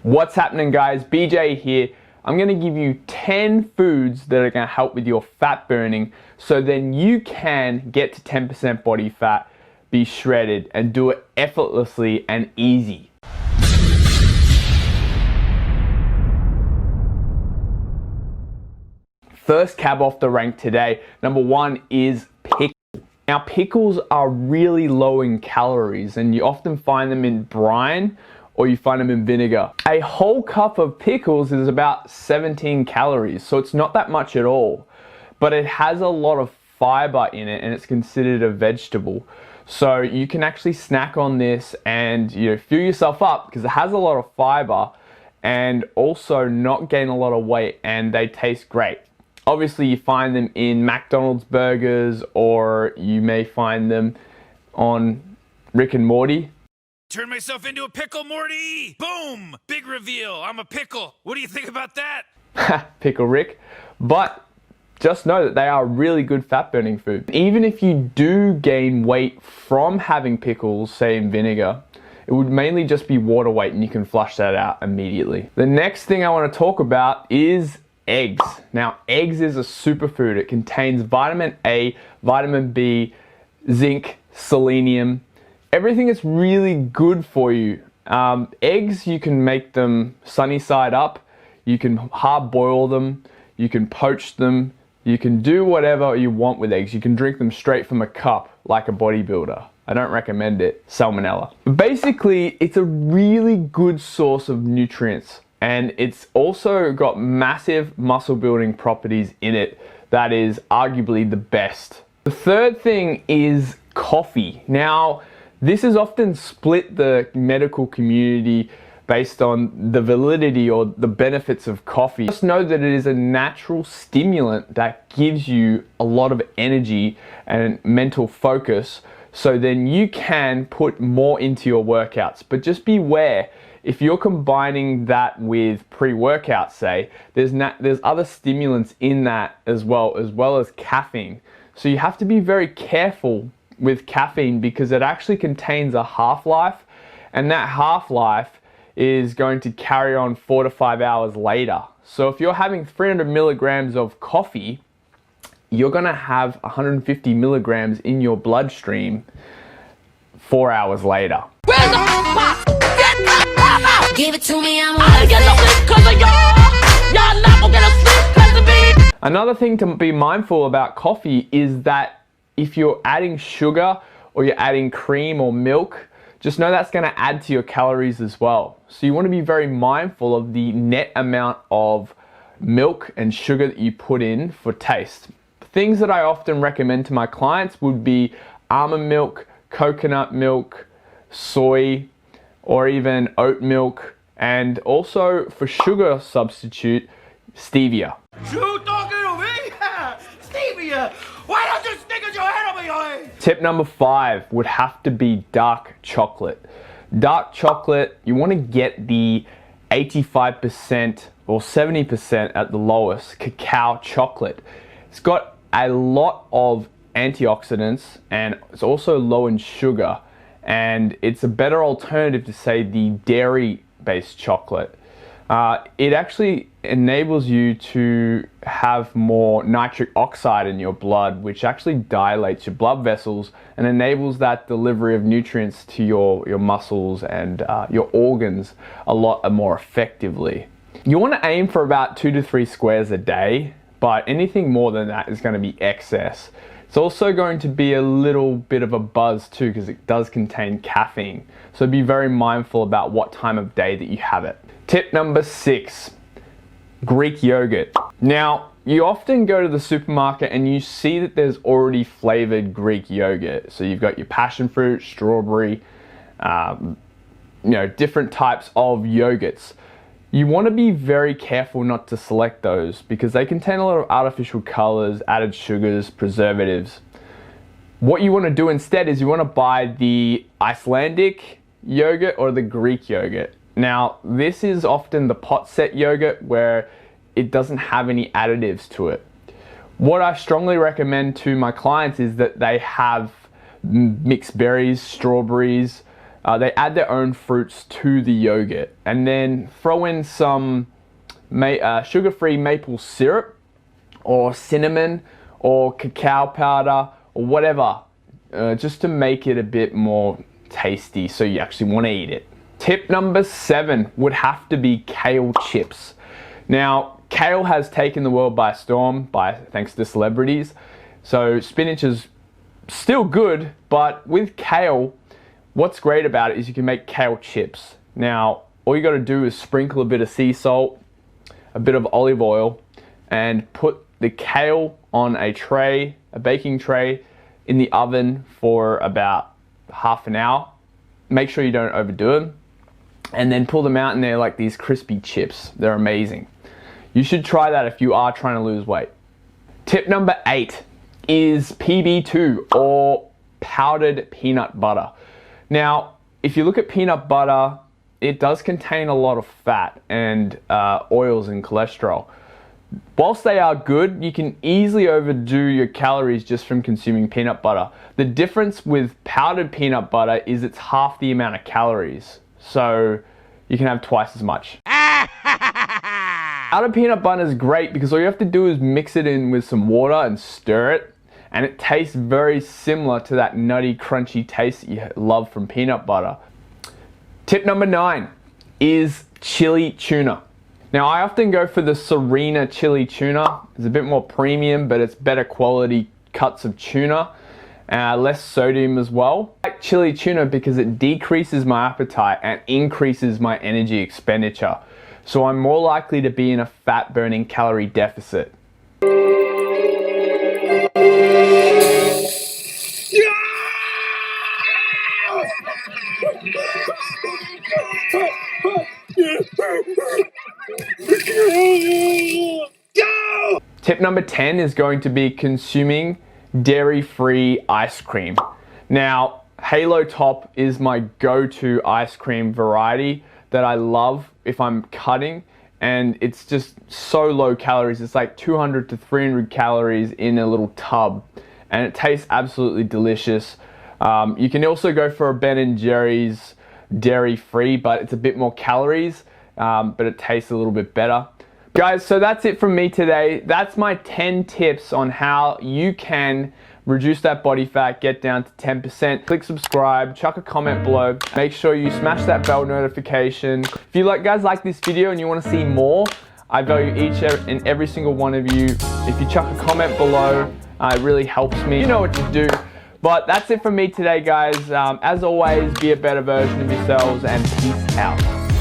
What's happening, guys? BJ here. I'm going to give you 10 foods that are going to help with your fat burning so then you can get to 10% body fat, be shredded, and do it effortlessly and easy. First cab off the rank today, number one is pickles. Now, pickles are really low in calories and you often find them in brine or you find them in vinegar. A whole cup of pickles is about 17 calories, so it's not that much at all. But it has a lot of fiber in it and it's considered a vegetable. So you can actually snack on this and fill yourself up because it has a lot of fiber and also not gain a lot of weight, and they taste great. Obviously you find them in McDonald's burgers, or you may find them on Rick and Morty. Turn myself into a pickle, Morty! Boom! Big reveal, I'm a pickle. What do you think about that? Pickle Rick. But just know that they are really good fat burning food. Even if you do gain weight from having pickles, say in vinegar, it would mainly just be water weight and you can flush that out immediately. The next thing I want to talk about is eggs. Now, eggs is a superfood. It contains vitamin A, vitamin B, zinc, selenium, everything is really good for you. Eggs, you can make them sunny side up, you can hard boil them, you can poach them, you can do whatever you want with eggs. You can drink them straight from a cup like a bodybuilder. I don't recommend it, salmonella. But basically, it's a really good source of nutrients, and it's also got massive muscle building properties in it that is arguably the best. The third thing is coffee. Now, this is often split the medical community based on the validity or the benefits of coffee. Just know that it is a natural stimulant that gives you a lot of energy and mental focus, so then you can put more into your workouts. But just beware, if you're combining that with pre-workout, say, there's other stimulants in that as well as caffeine. So you have to be very careful with caffeine because it actually contains a half-life, and that half-life is going to carry on 4 to 5 hours later. So if you're having 300 milligrams of coffee, you're gonna have 150 milligrams in your bloodstream 4 hours later. Where's the box? Give it to me, I'm gonna get no sleep cause of y'all not gonna get no sleep cause of me. Another thing to be mindful about coffee is that if you're adding sugar or you're adding cream or milk, just know that's going to add to your calories as well. So you want to be very mindful of the net amount of milk and sugar that you put in for taste. Things that I often recommend to my clients would be almond milk, coconut milk, soy, or even oat milk, and also for sugar substitute, stevia. You talking to me? Stevia! Why don't you stick your head over your head? Tip number 5 would have to be dark chocolate. Dark chocolate, you want to get the 85% or 70% at the lowest cacao chocolate. It's got a lot of antioxidants and it's also low in sugar, and it's a better alternative to, say, the dairy-based chocolate. It actually enables you to have more nitric oxide in your blood, which actually dilates your blood vessels and enables that delivery of nutrients to your muscles and your organs a lot more effectively. You want to aim for about 2 to 3 squares a day, but anything more than that is going to be excess. It's also going to be a little bit of a buzz too because it does contain caffeine. So be very mindful about what time of day that you have it. Tip number 6, Greek yogurt. Now, you often go to the supermarket and you see that there's already flavored Greek yogurt. So you've got your passion fruit, strawberry, different types of yogurts. You want to be very careful not to select those because they contain a lot of artificial colors, added sugars, preservatives. What you want to do instead is you want to buy the Icelandic yogurt or the Greek yogurt. Now, this is often the pot set yogurt where it doesn't have any additives to it. What I strongly recommend to my clients is that they have mixed berries, strawberries, They add their own fruits to the yogurt and then throw in some sugar-free maple syrup or cinnamon or cacao powder or whatever, just to make it a bit more tasty so you actually want to eat it. Tip number 7 would have to be kale chips. Now, kale has taken the world by storm thanks to celebrities. So spinach is still good, but with kale, what's great about it is you can make kale chips. Now, all you got to do is sprinkle a bit of sea salt, a bit of olive oil, and put the kale on a tray, a baking tray, in the oven for about half an hour. Make sure you don't overdo them. And then pull them out and they're like these crispy chips. They're amazing. You should try that if you are trying to lose weight. Tip number 8 is PB2 or powdered peanut butter. Now, if you look at peanut butter, it does contain a lot of fat and oils and cholesterol. Whilst they are good, you can easily overdo your calories just from consuming peanut butter. The difference with powdered peanut butter is it's half the amount of calories. So you can have twice as much. Powdered peanut butter is great because all you have to do is mix it in with some water and stir it. And it tastes very similar to that nutty, crunchy taste that you love from peanut butter. Tip number 9 is chili tuna. Now, I often go for the Sweetener chili tuna. It's a bit more premium, but it's better quality cuts of tuna. Less sodium as well. I like chili tuna because it decreases my appetite and increases my energy expenditure. So I'm more likely to be in a fat burning calorie deficit. Tip number 10 is going to be consuming dairy-free ice cream. Now, Halo Top is my go-to ice cream variety that I love if I'm cutting, and it's just so low calories. It's like 200 to 300 calories in a little tub, and it tastes absolutely delicious. You can also go for a Ben & Jerry's dairy-free, but it's a bit more calories, but it tastes a little bit better. Guys, so that's it from me today. That's my 10 tips on how you can reduce that body fat, get down to 10%. Click subscribe, chuck a comment below. Make sure you smash that bell notification. If you guys like this video and you want to see more, I value each and every single one of you. If you chuck a comment below, it really helps me. You know what to do. But that's it from me today, guys. As always, be a better version of yourselves and peace out.